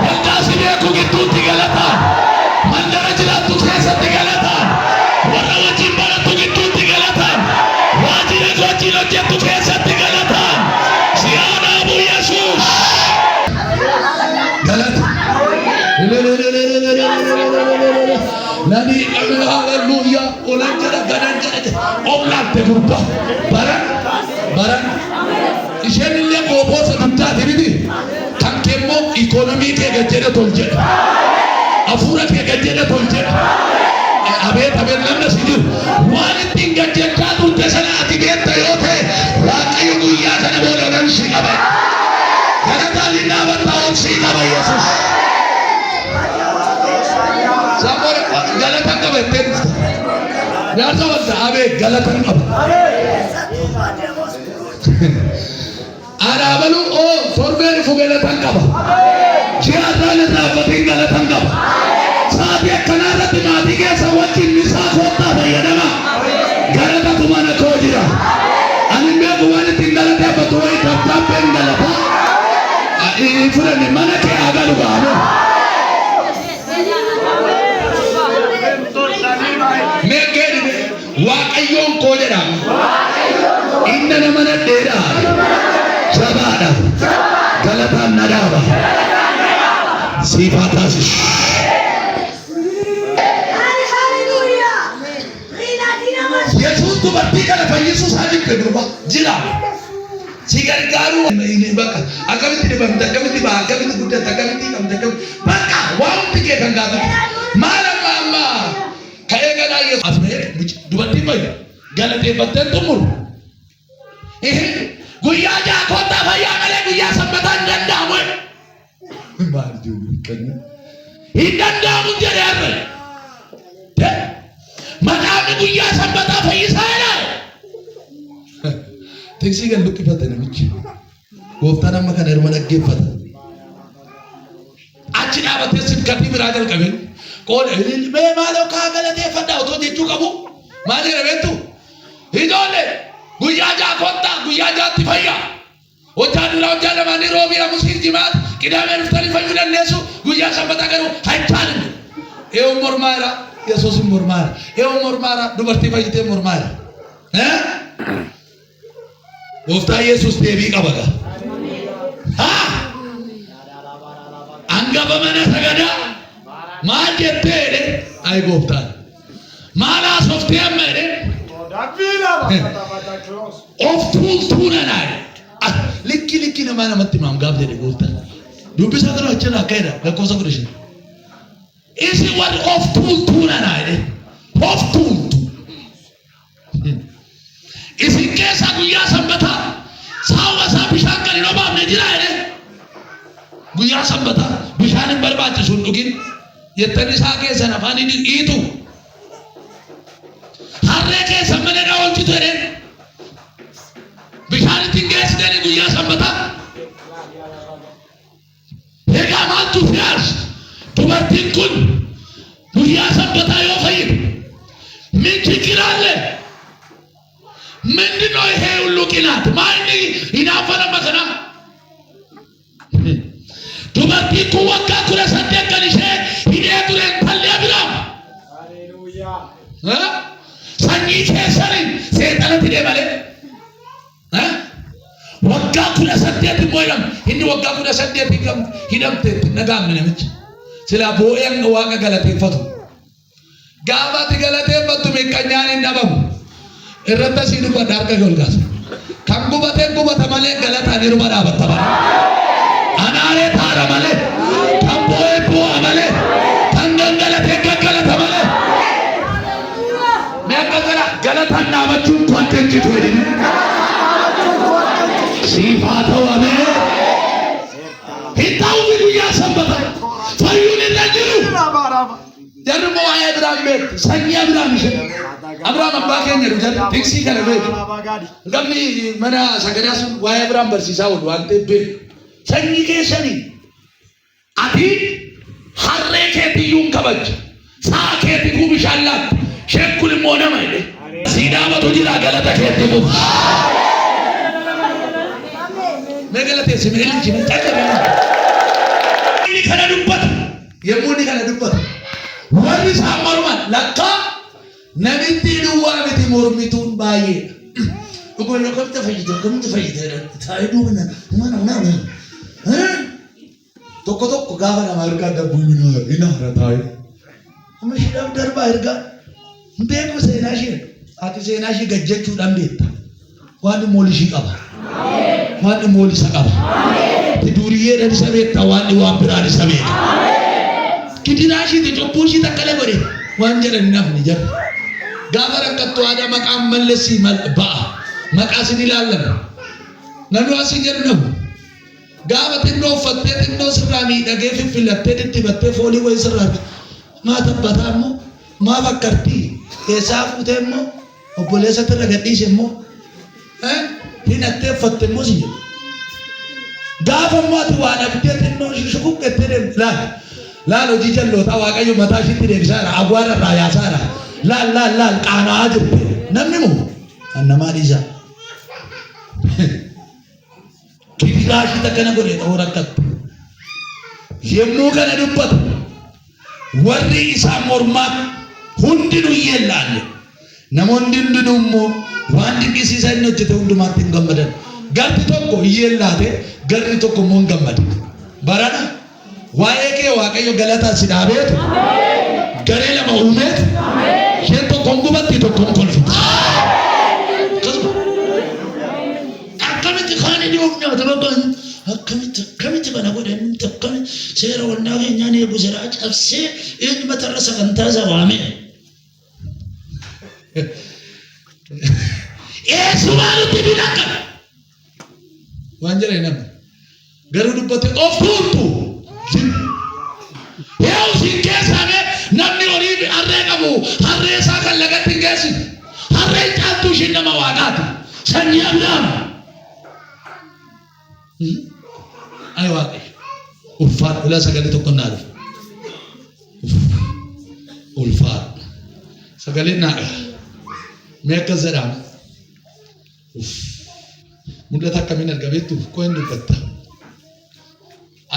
Waldaa si beeku gidduutti galataan. Mandara jiraattu keessatti galataan. Warra wajjin barattu gidduutti galataan. Waajjira wajjin hojjettu keessatti galataan. Si haa dhaabu Yesuus. Galata. Nani haleluya olan jara gadan jara oblate gurba baran isheen illee qophoosa dubdaati miti kan keemmoo ikoonomii kee gajjera tolche afuura kee gajjera tolche abeet namna si jiru waan ittiin gajjechaa turte sana ati beekta yoo ta'e Waaqayyo guyyaa kana booda nan si qaba galataan hin dhaabataa ol si qaba Yesuus. Sampai galatan kaba ten. Biasa wanda abe galatan kaba. Ada balu oh sorber fu galatan kaba. Jia dale rapatin galatan kaba. Saat ya kanara timati ke sawati misa kota bayana. Galata kumana kojira. Anime kumana tinggal te batuai tetap pengalapa. Ini sudah di mana ke agalu baru. Waaqayyoon koo jedhama. Inni nama nadheedha. Jabaadha. Galataan na dhaaba. Siif haa taasisu. Yesuus dubartii kana fayyisuus haa jirte durba jira. Si gargaaru bakka akkamitti dhibamte akkamitti ba'a akkamitti guddate akkamitti qabde bakka waan hundi kee kan gaafatu. Maal amma ka'ee gadhaa Yesuus afnee dubartiin fayya galateeffattee xumuru. Guyyaa jaakottaa fayyaa malee guyyaa sanbataa hin danda'amu. Maal jiru kenna hin danda'amu jedhee arre. Maqaamni guyyaa sanbataa fayyisaa jedhaa. Teeksii kan luqqifate namichi gooftaan amma kana irma dhaggeeffata. Achi dhaabatee sibkatii biraa jalqabe qooda mee maaloo kaa galateeffadhaa otoo jechuu qabu maali rabeettu ijoollee guyyaa jaakottaa guyyaa jaatti fayyaa hojjaa duraa hojjaa lamaanii roobii lamusiin jimaat qidaamee dhuftanii fayyuu dandeessu guyyaa sanbataa garuu hanchaan eewu mormaadha Yesuusin mormaadha eewu mormaadha dubartii fayyitee mormaadha. Gooftaan Yesuus deebii qaba gaa. Hangafa mana sagadaa maal jettee jedhe ayi gooftaan maal haasoftee amma jedhe of tuultuuna naa likki namaa namatti himaam gaaf jedhe gooftaan dubbisa kana achirraa akka jedha lakkoofsa 15 isin warri of tuultuuna naa jedhe of tuultu. Isin keessa guyyaa sanbataa saawwa isaa bishaan kan hin obaafne jira jedhe guyyaa sanbataa bishaan hin barbaachisu hin dhugin jettanii isaa keessan afaan hin dhiitu harree keessan mana oolchitu jedhe bishaan ittiin geessitanii guyyaa sanbataa. Egaa maaltu fiyaas dubartiin kun guyyaa sanbataa yoo fayyadu min fikiraalle ምንድነው ይሄ ሁሉ ቅናት ማን ይናፈረ መከና ዱበርቲ ኩወካ ኩለ ሰደቀንሽ ሂደቱን ተለያ ብላ ሃሌሉያ ሰኒ ከሰሪን ሰይጣናት ይደበለ ወጋ ኩለ ሰደት ሞይለም እንዲ ወጋ ኩለ ሰደት ይከም ሂደምት ነጋም ነምች ስለ ቦየን ዋቀ ገለቴፈቱ Gaafati galateeffatu meeqanyaan hin dhabamu. Irratti asii dubbadha harka golgaas. Kan gubatee gubata malee galataan iruma dhaabatta bara. Anaalee taara malee. Kan bu'ee bu'a malee. Kan gangalatee gangalata malee. Meeqa jira galataan dhaabachuun kontenjitu jedhini. Siif haa ta'u amee. Hin ta'u fi guyyaa sanbata. Fayyuun irra jiru. Jarmo waa'ee Abiraam beektu sanyii Abiraam ishee Abiraam abbaa keenya jedhu tiksii kana beektu namni mana sagadaa sun waa'ee Abiraam barsiisaa oolu waan ta'eef beektu sanyii keessanii ati harree keetiyyuu hin kabajja sa'a keetiifuu bishaan laatti sheekkuun immoo nama jedhe siidaamatu jira galata keetiifuuf mee galateessi mee ilchine caccabina inni kana dubbata yommuu inni kana dubbata warri isaan morman lakka namitti duwwaa miti mormituun baay'eedha. Dhugoon akkamitti fayyite taa'ee duubna nama tokko gaafa nama ergaa dabbuu hin haara taa'ee. Amma ishee darbaa ergaa hin beeku seenaa ishee ati seenaa ishee gajjachuudhaan beekta. Waan mool ishii qaba. Waan mool isa qaba. Duriyeedhaan isa beekta waan biraan isa beeka. Kidiraashii ti cubbuushii takkale godhe waan jedhan nafni jira. Gaafa rakkattu aadaa maqaan malleessii ba'a. Maqaa sin ilaallama. Namni waan sin jedhu namu. Gaafa xinnoo uffattee xinnoo sirraa miidhagee fiffilattee diddibattee foolii wayii sirraa maa tabbataa immoo maa fakkartii keessaa fuutee immoo obboleessatti irra gadhiise immoo hinattee uffatte immoo si jedhu. Gaafa immoo ati waan abdee xinnoo shukuqqettee deemtu laata. Laal hojii jalloota waaqayyo mataa ishiitti deebisaadha awwaara irraa yaasaadha laal qaana'aa jirte namni moo annamaa dhiisaa kidiraashii takkana godhe dha'oo rakkattu yommuu kana dubbatu warri isaan mormaa hundinuu yeellaalle namoonni hundinuu immoo waan dinqisiisaa inni hojjete hundumaatti hin gammadan garti tokko yeellaate garri tokko immoo hin gammadu barana waa'ee kee waaqayyo galataa si dhaabeetu garee lama uumeetu isheen tokkoon gubatti tokkoon kolfitu. Akkamitti kaan inni of nyaata bakkaan akkamitti kana godhan akkamitti seera waldaa keenyaan eegu seeraa cabsee inni matarra sagantaa zawaame. Eessumaa nutti didakka waan jedhee namni garuu dubbate of tuurtu. Yoo siin keessame namni horii harree qabu harree isaa kan lagatti hin geessin harreen caattu ishiin nama waaqaati sanyii Abiraam. Ay waaqayyo ulfaadhu ilaa sagalee tokko naa dhufu ulfaadhu sagaleen naa dhaha mee akkas jedhama mul'ata akkamiin arga beektu koo hin dubbatta.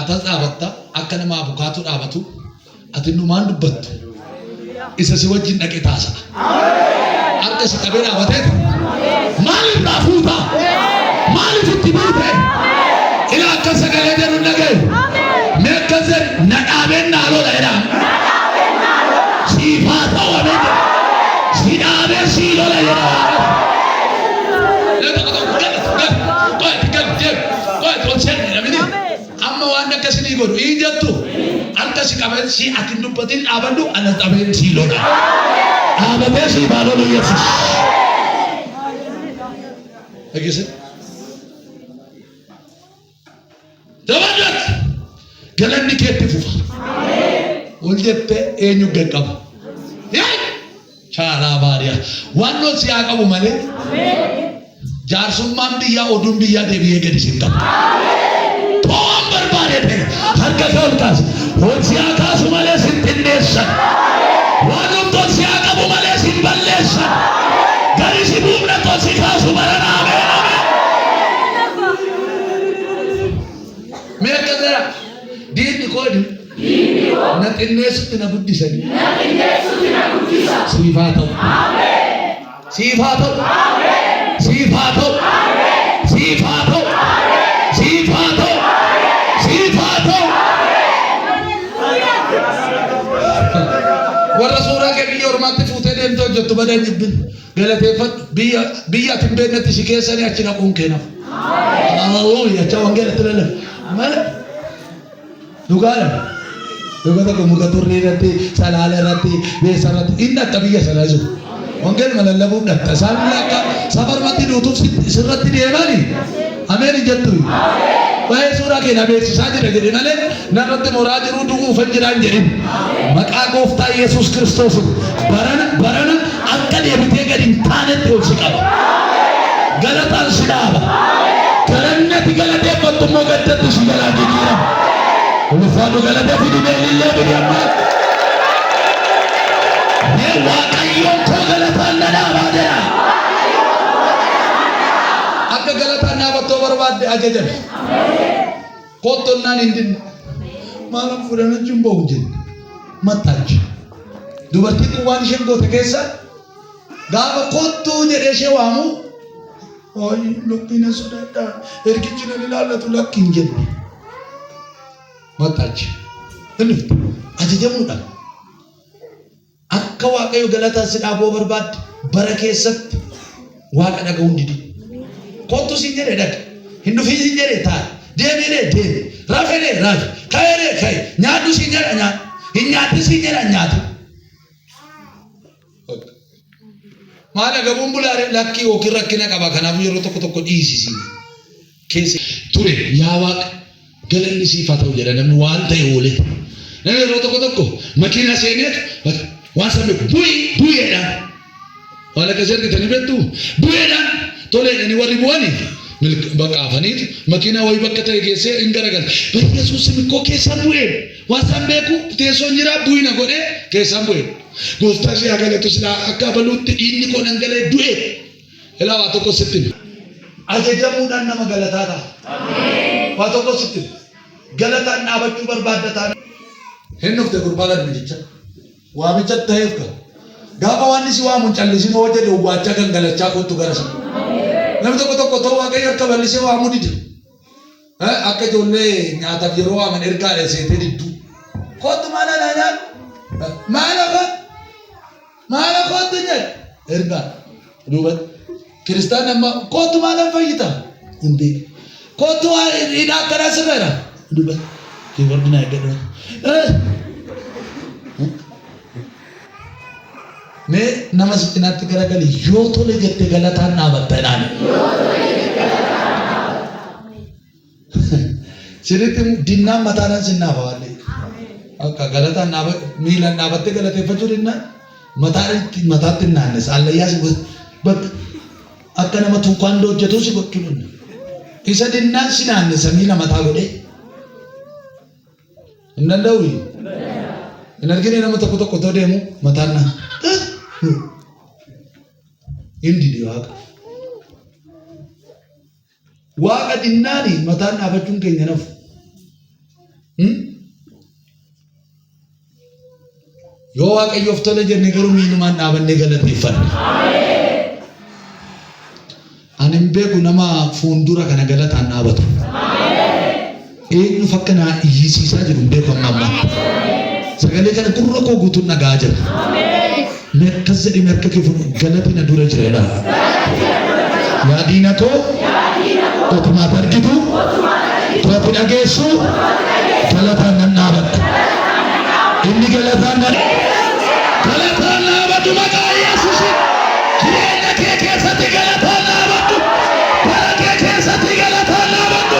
Atas dhaabatta akka nama abukaatu dhaabatu ati numaan dubbattu isa si wajjin dhaqe taasa. Harka si qabee dhaabateet maaliif raafuuta maaliif itti buute ila akka sagalee jedhu dhagaye mee akkas jedhe na dhaabeen naa lola jedhama. Siif haa ta'u amee si dhaabee sii lola jedhama. Amma waan akkasii godhu hin jettu harka si qabeen si ati dubbatiin dhaabadhu ana qabeen si lola dhaabatee si baalolu Yesuus. Dhageesse dabalat galanni keetti fufa ol jette eenyu gaqqaba caalaa baariyaa waan loon si haa qabu malee jaarsummaan biyyaa oduun biyyaa deebi'ee gadi si qabu. To'an barbaadete harka keelkaas hojii haa kaasu malee sin xinneessan waan humtoon si haa qabu malee sin balleessan gari si buufna toon si kaasu baranaa beelame. Mee akka jira diinni koodi na xinneessutti na guddisani siif haa ta'u siif haa ta'u siif haa ta'u siif haa ta'u siif haa ta'u. Warra suuraa kee biyya ormaa deemtoo jettu badan jibbin galateeffadhu biyya ati hin beeknetti si keessanii achi naquun kennaaf. Hallelujah. Acha wangeelatti lallabe malee dhugaadha. Dhugaa tokko muka turrii irratti salaala irratti beessa irratti inni akka biyya sanaa jiru. Wangeeluma lallabuun dhatta isaan akka safarmatti duutuuf sirratti deemanii ameen jettu. Baay'ee suuraa keenya beeksisaa jira jedhe malee narratti moraa jiru dhuguuf hin jiraan jedhin. Maqaa gooftaa Yesuus Kiristoos barana akka deebitee gadi hin taanetti ol si qaba. Galataan si dhaaba. Galannati galateeffattu immoo gaddatti si jalaa jijjiirama. Ulfaadhu galatee fi dhibeelillee bidiyammaa. Waaqayyoon koo galataan na dhaabaa jedha. Akka galataan dhaabattoo barbaadde ajajame. Kottonnaan hin dinne. Maalaan fudhana jumbo'u jenne. Mattaachi. Dubartiin kun waan isheen goote keessa gaafa kottuu jedhee ishee waamu lubbina sodaadhaa ergichi nan ilaallatu lakkiin jenne. Mattaachi. Inni ajajamuudha. Akka waaqayyo galataan si dhaabuu barbaadde bara keessatti waaqa dhaga'uun didi. Kottu siin jedhee dhaqa. Hin dhufii siin jedhee taa'e. Deemee deeme. Rafee rafe. Ka'ee ka'e. Nyaadhu siin jedha nyaadhu. Hin nyaadhu siin jedha nyaadhu. Maal agabuun bulaare lakkii yookiin rakkina qaba kanaaf yeroo tokko dhiisisi. Keessa ture yaa waaqa galanni siif haa ta'u jedha namni waan ta'e oolee. Namni yeroo tokko makiina seeneet waan sammee bu'eedhaan waan akka sirritanii beektu bu'eedhaan toleedhanii warri bu'anii baqaafaniiti makiinaa wayii bakka ta'e geessee hin garagalle. Bari Yesuus mikkoo keessaan bu'ee waan san beeku teessoon jiraa bu'ina godhee keessaan bu'ee. Gooftaa si agalatu sila akka baluutti dhiigni koo dhangala'ee du'e. Ilaa waa tokko sitti ajajamuudhaan nama galataa ta'a. Waa tokko sitti galataan dhaabachuu barbaadda ta'a. Hin dhufte gurbaa gadma jecha waamicha ta'eef ka gaafa waan si waamu callisin hoo jedhe waachaa gangalachaa kottu gara sana. Namni tokko ta'uu waaqayyo akka bal'isee waamuu dide. Akka ijoollee nyaataaf yeroo waaman ergaa seetee diddu. Kottu maala nyaatu maala kottu jedhe ergaa duuba kiristaan amma kottu maala fayyita hindi kottu hidhaa akkana sirreera duuba kiibordina eeggadhu. Mee nama sittinaatti garagali yoo tole jette galataan dhaabatta jedhaan. Sirriitti dinnaan mataadhaan sinnaafa waan akka galataan miilaan dhaabattee galateeffachuu dinnaan mataatti naannes allayyaa si bakka akka nama tuukaandoo hojjetuu si gochuu danda'a. Isa dinnaan si naannesa miila mataa godhee hin danda'u. Hin argine nama tokko too deemu mataan naa. Hindi di waaqa dinnaani mataan dhaabachuun keenya nafu. Yoo waaqayyoof tole jenne garuu miilumaan dhaabannee galateeffanna. Ani hin beeku nama fuuldura kana galataan dhaabatu. Eenyu fakka naa iyyisiisaa jiru hin beeku amma ammaatti. Sagalee kana gurra koo guutuun nagaa jira. Akkas jedhee harka kee galati na dura jireedha. Yaadiina koo otumaaf argitu tooti dhageessu galataan nan dhaabadha. Inni galataan dhaabatu maqaa Yesuusi. Jireenya kee keessatti galataan dhaabadhu. Bara kee keessatti galataan dhaabadhu.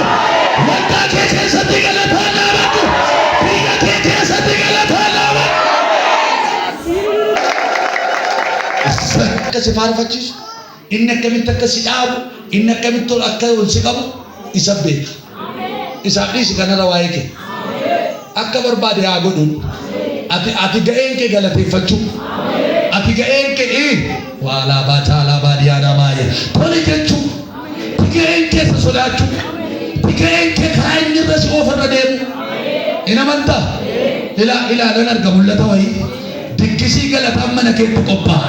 Waldaa kee keessatti galataan dhaabadhu. Biyya kee keessatti galataan dhaabadhu. Akka si faarfachiisu inni akkamitti akka si dhaabu inni akkamitti tolu akka ol si qabu isa beeka. Isaaf dhiisi kanarra waa'ee kee akka barbaade haa godhuun. Ati ga'een kee galateeffachuu. Ati ga'een kee waalaa baacaalaa baadiyyaa namaa jedha tole jechuu. Ati ga'een keessa sodaachuu. Ati ga'een kee karaa inni irra si oofirra deemu. Hin amantaa? Ilaalan arga mul'ata wayii diggisii galataan mana keetti qophaa'a.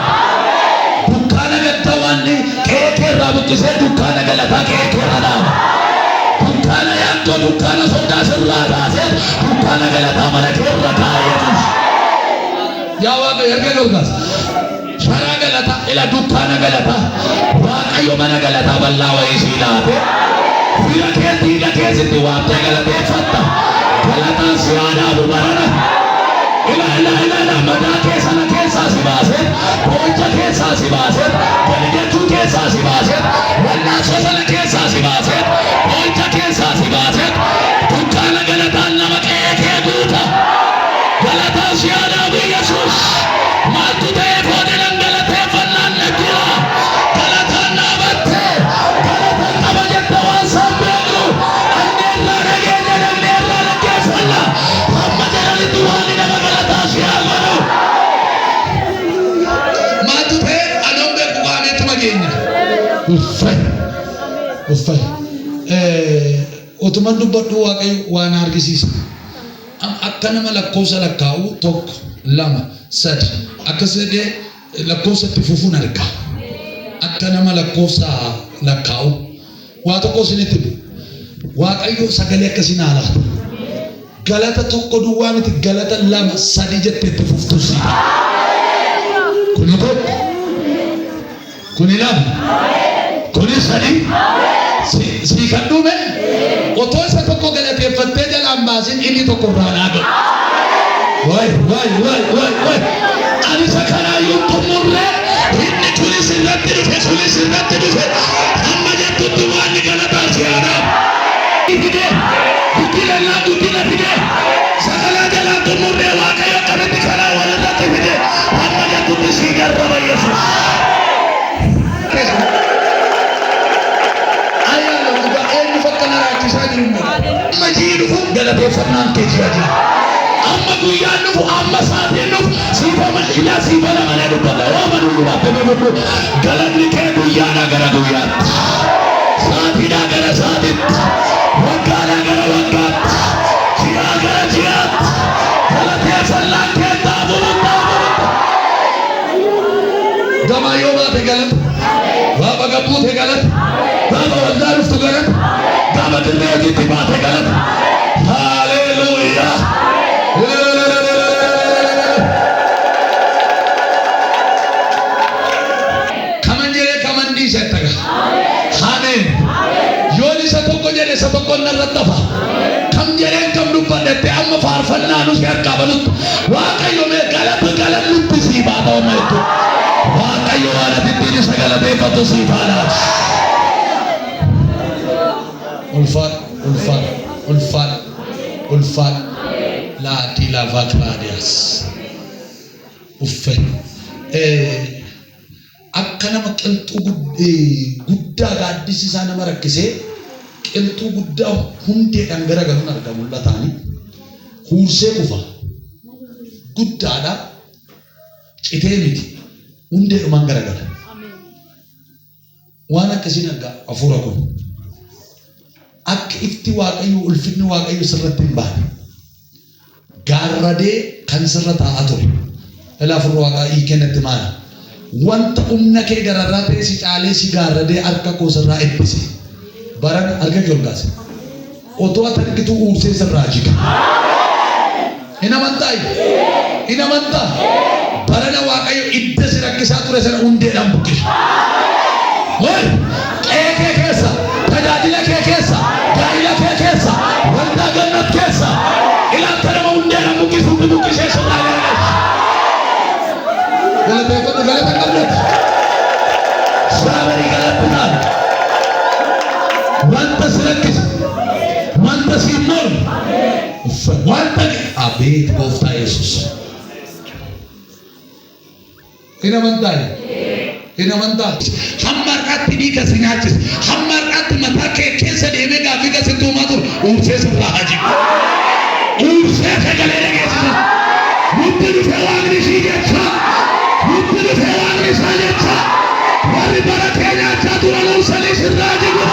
Dukkaana gaddaa waan keekee irraa buqqisee dukkaana galataa keekee irra dhaaba. Dukkaana yaaddoo dukkaana sodaa sirraa baasee dukkaana galataa mana kee irra taa'ee. Yaa Waaqayyo erga golgaas sharaa galata ila dukkaana galata waaqayyo mana galata bal'aa wayii sii laate fira kee dhiiga keessatti waamtee galateeffatta galataan si yaadaamu barana ila madaa keessana keessaa si baaset boocha keessaa si baaset galijachuu keessaa si baaset wallaasoo sana keessaa si baaset boocha keessaa si baaset dukkaana galataan nama qeekee guuta galataan si yaadaamu Yesuus maaltu ta'ee foodinaan galateeffannaan naggira galataan dhaabattee galataan qaba jette waan sambeenu anneerraa dhageenya dhagneerraa dhaggeeffanna hamma jedhanitti waan nama galataa si yaamanu maaltu ta'ee adoon beeku waameettuma keenya uffay otuman dubbadhu waaqayyo waan argisiisa akka nama lakkoofsa lakkaa'u tokko lama sadi akka sadee lakkoofsatti fufuun arga akka nama lakkoofsa lakkaa'u waa tokko isinitti waaqayyo sagalee akkasiin haala galata tokko duwwaa miti galata lama sadi jetteetti fuftusi kuni tokko kuni lama kuni sadi si kan dhume otoo isa tokko galateeffattee jalaan baasin inni tokko irraa dhaabe way ani sakaraayyuu xumurree inni kunis irratti dhufe hamma jettutti waan ni galataa si yaadaam fide guddina fide sakalaa jalaan xumurree waaqayyo akkamitti karaa walirratti fide hamma jettutti si garraba Yesuus amma jiidhufu galateeffannaan kee jiraajira amma guyyaan dhufu amma saatiin dhufu siifama ilaa siifana malee dubbata waama dullubaatte beeku galanni kee guyyaadhaa gara guyyaatti saatiidhaa gara saatiitti waggaadhaa gara waggaatti ji'aa gara ji'aatti galateeffannaan kee taabulutti gamaa yoo baate galata gaafa gabbuute galata gaafa waldaa dhuftu galata gaafa dirreetitti baate galata haleluuyaa kaman jedhee kaman dhiise taga ameen yoon isa tokko jedhe isa tokko narratti hafa kam jedheen kam dubbadhette amma faarfannaa nuti harkaa balutti waaqayyo mee galannutti siif haa ta'u meettu waaqayyo waan atittiin isa galateeffatu siif haa laatu ulfaat laatii lafaa kraadiyaas uffe akka nama qilxuu guddaa gaaddisiisaa nama rakkisee qilxuu guddaa hundeedhaan garagaluun arga mul'ataanii huursee kufa guddaadha citee miti hundeedhumaan garagala waan akkasiin arga hafuura kun akka ifti waaqayyo ulfinni waaqayyo sirratti hin baane gaarradee kan sirra taa'aa ture ilaa furra waaqaa hiikennatti maali wanta humna kee gararraa ta'e si caalee si gaarradee harka koo sirraa eebbise baran harka kee ol kaase otoo ati argituu uursee sirraa jiga hin amantaa barana waaqayyo idda si rakkisaa ture sana hundeedhaan buqqise qeekee keessa tajaajila kee keessa gaa'ila kee keessa waldaa gannat keessa ilaanta nama hundeedhaan buqqisuutti buqqisee sirraa galateeffatu galata qabdatti saabarii galattuudhaan wanta si rakkise wanta si hin mormu wanta abeet gooftaa Yesuus hin amantaa hamma har'aatti dhiiga si nyaachise hamma har'aatti mataa kee keessa deemee gaaffii gasi tuumaa ture uursee sirraa hajibu uursee sagalee dhageessisa nutti dhufe waaqni sii jecha nutti dhufe waaqni isaa jecha warri bara kee nyaachaa turan uursanii sirraa hajibu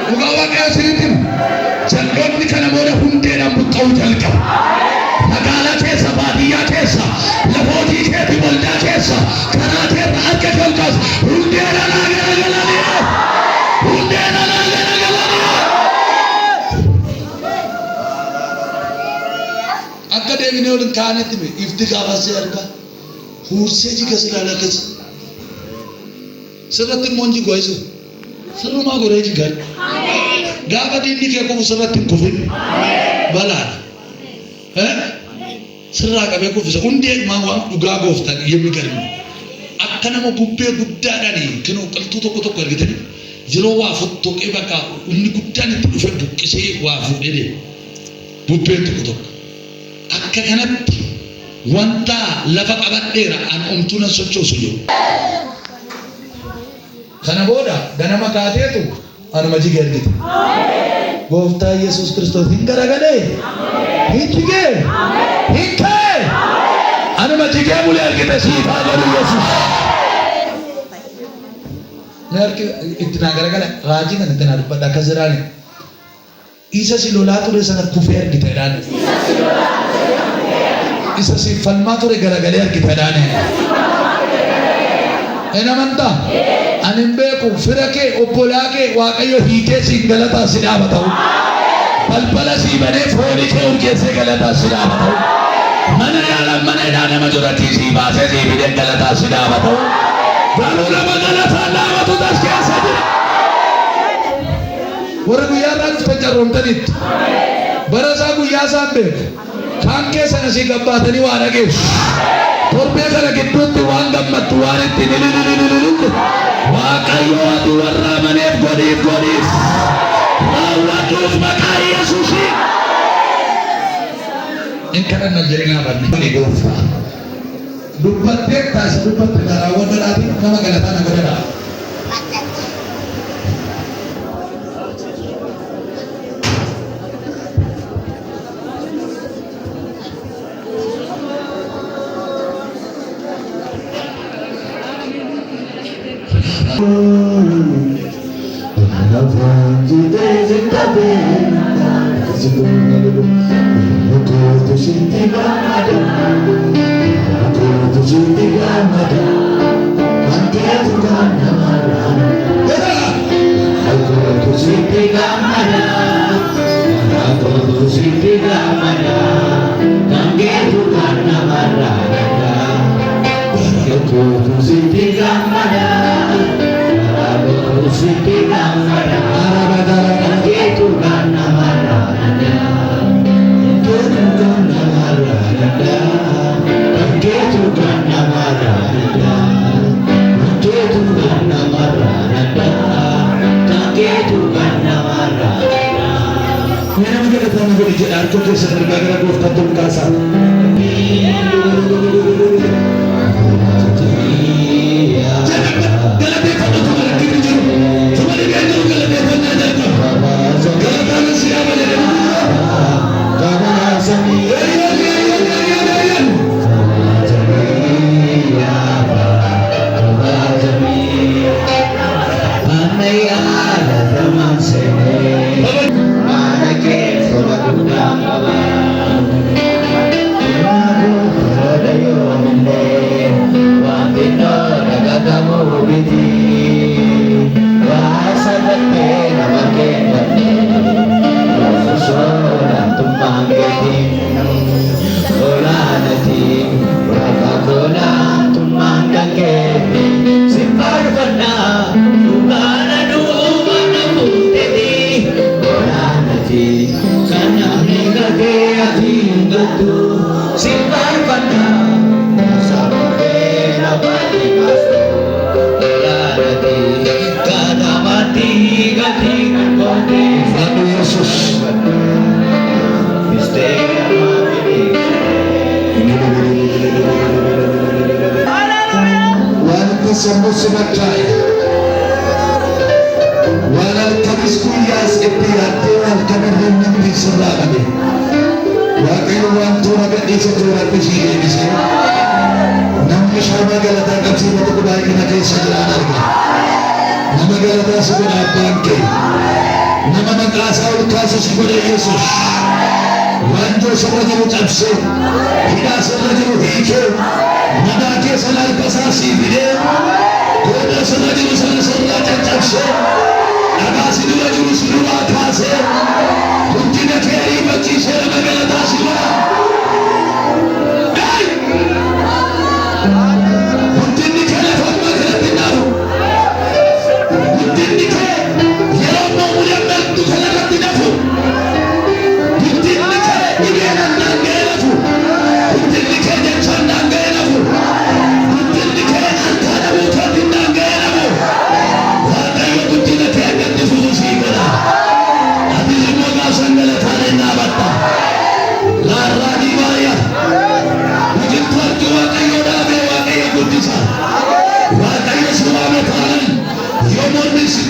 dhugaa waaqayyo sinitti jalloonni kana booda hundeedhaan buqqa'uu jalqaba magaalaa keessa baadiyyaa keessa lafootii keetti waldaa keessa karaa keerra harka kee ol kaas hundeedhaan haa garagalanii akka deebinee ol hin kaanetti ifti gaafasee arga Hursee jiga silaala akkas sirratti immoo hin jigu ayisu sirrumaa godhee jigan gaafa diinni kee kufu sirratti hin kufin balaadha sirraa qabee kuffisa hundee maa waan dhugaa gooftan የሚገርም akka nama bubbee guddaadhaan kinoo qaltuu tokko argitanii yeroo waa fottoqee bakka inni guddaan itti dhufe buqqisee waa fuudhee bubbeen tokko akka kanatti wanta lafa qabadheera an omtuuna sochoosu jiru. Kana booda ganama kaateetu anuma jige argite. Gooftaa Yesuus Kiristoos hin garagalee hin jigee hin ka'e anuma jigee bulee argite siifaa godhu Yesuus. Nerki itti naa garagala raajii kan itti naa dubbadha akka jiraani. Isa si lolaa ture sana kufee argiteedhaan. Isa si falmaa ture garagalee argiteedhaan. Hin amantaa? Ani hin beeku fira kee obbolaa kee Waaqayyo hiikee siin galataa si dhaaba ta'u. Balbala sii banee foonii kee urgeessee galataa si dhaaba ta'u. Mana yaalaan mana hidhaa nama duratti sii baasee sii fidee galataa si dhaaba ta'u. Garuu nama galataa dhaabatu as keessa jira. Warra guyyaa irraa dhuftan carroomtanitti bara isaa guyyaa isaan beeku kaan keessan asii gabbaatanii waa dhageessu torbee kana gidduutti waan gammattu waan itti nilililililililli Waaqayyo ati warra amaneef godhiif raawwadhuuf maqaa Yesuusiin. In kadhanna jireenyaa barne gooftaa dubbattee taasisa dubbatte raawwadhaati nama galataa na godhadhaa.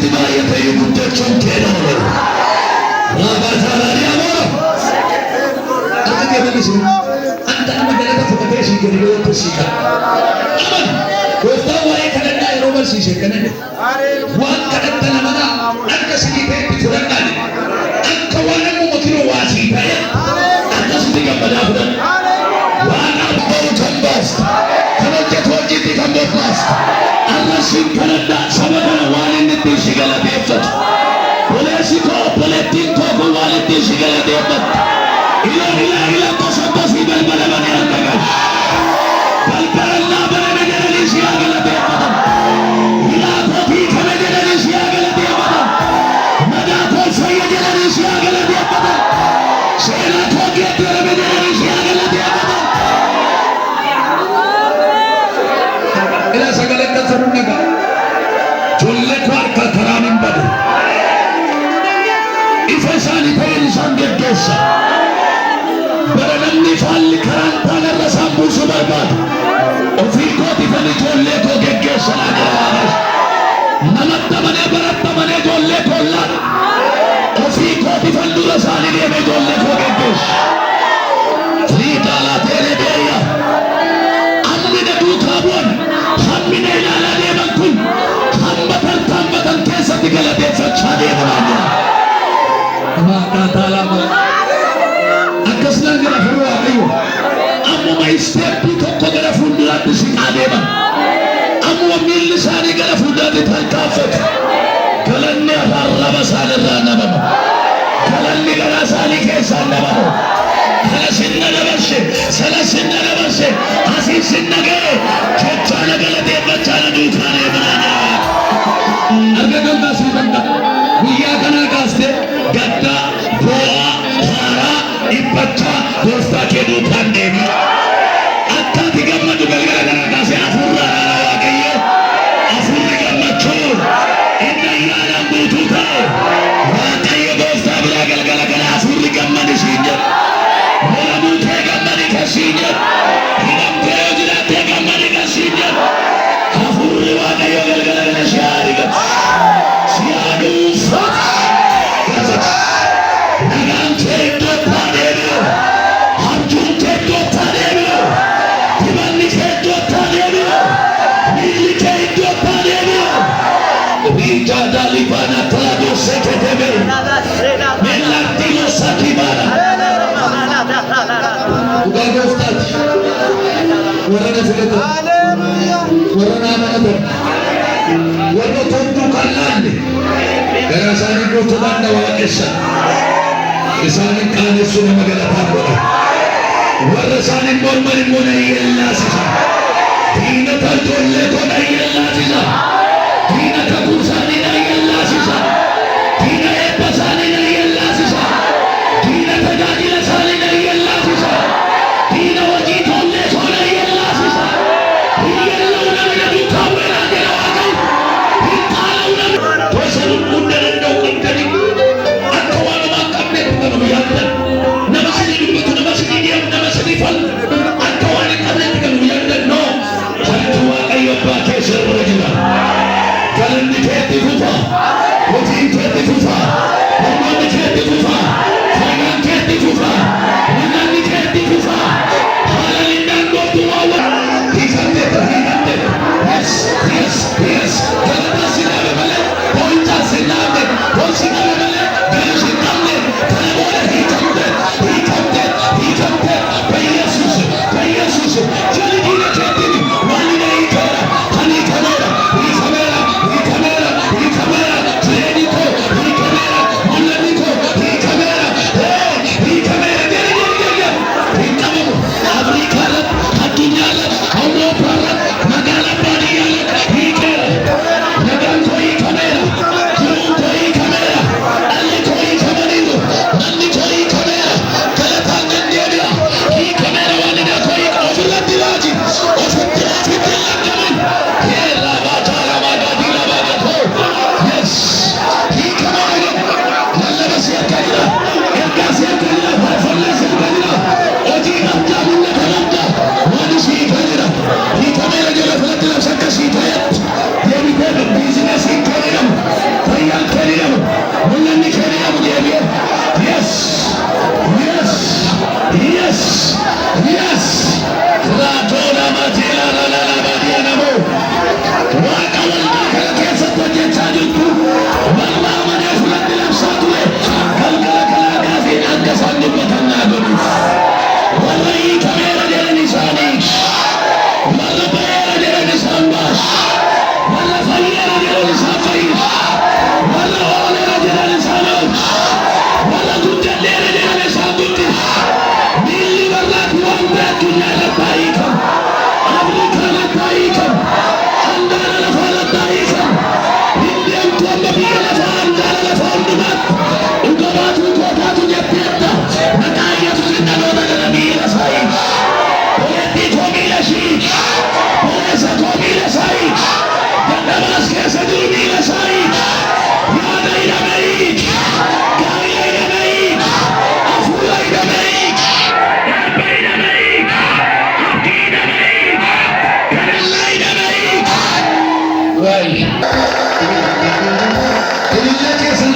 sitti baay'atee guddachuun keedoo raabataadhaadhiyamoo akka geemalisu anta nama galata fudhatee sii gadi yoo sii qaba aman gooftaan waa'ee kadhannaa yeroo barsiise kana waan kadhatta namanaa akka sinii ta'etti fudhadhaan akka waan ammuma kiroo waa sii ta'e akkasitti gammadaa fudhan waan abba'u kan baasta kan hojjetu hojiitti kan bobbaasta arrasiin kadhadhaa saba kana waan inni ittiin si galateeffatu boleessi koo obboleettiin koo kun waan ittiin si galateeffatu ila tosii balbala banee argaman balbalannaa baname jedhanii si haa galateeffatan ilaa kootii kana jedhanii si haa galateeffatan madaa koo fayya jedhanii si haa galateeffatan seenaa koo geeddarame jedhanii si haa galateeffatan ila sagalee kansanuun nagaa ijoollee koo harka karaan hin badu ifa isaanii ta'een isaan geggeessa bara namni faalli karaan taanarra isaan buusu barbaadu ofii kootifan ijoollee koo geggeessa laa jedhamanis namatti amanee baratti amanee ijoollee koo laan ofii kootifan dura isaanii deeme ijoollee koo geggeessa fiidaalaa teelee beeyya ammina duukaa bu'an hammina ilaalaa deeman kun hambatan keessatti galateeffachaa deemanaa jira akkasumas gara fuula waaqayyo ammuma isteeppii tokko gara fuulduraatti siqaa deeman ammuma miilli isaanii gara fuulduraatti tarkaanfatu galanni afaan raba isaanirraa nabamu galanni garaa isaanii keessaa nabamu kana sinna dabarse sana sinna dabarse asii sinna ga'e jechaana galateeffachaana duukaa deemanaa arga gambaasii danda'a guyyaa kanaa kaaste gaddaa boo'aa haaraa dhiphachaa gooftaa kee duukaan deemi akkaati gammadu galgala kanaa kaasee hafuurraa waaqayyo hafuurri gammachuu inni ayyaanaan guutuu ta'e waaqayyo gooftaa biraa galgala kana hafuurri gammadi siin jedhu molamuu kee gammadi kan siin jedhu hidhamtee yoo jiraattee gammadi kan siin jedhu hafuurri waaqayyo galgala kana si haa argatu si haa dhuunfatu nagaan kee iddoo taadeemiyo harjuun kee iddoo taadeemiyo dibanni kee iddoo taadeemiyo miilli kee iddoo taadeemiyo riijaadhaa libaana talaadoo sekedeme mellattilo sakibana dhugaa gooftaati warra na filatan warra na amanatan warra toltuu kan laanne gara isaanii goototaan na waaqessan isaanin qaanessu nama galataan godha warra isaanin morman immoo na hiyyellaasisa diinata ijoollee koo na hiyyellaasisa diina kakuu isaanii na hiyyellaasisa diina eebba isaanii na hiyyellaasisa diina tajaajila isaanii na hiyyellaasisa diina hojii ijoollee koo na hiyyellaasisa hiyyelluu namni duukaa bu'eenaa jedha waaqayyo hin qaala'u namni tosa lubbuun danda'u qabdanii akka waanuma nama yaaddan nama sinii dubbatu nama sinii deemu nama sinii falmu akka waan hin qabnetti kan nu yaaddan noo wanti waaqayyo abbaate ilaahi ilaahi keessan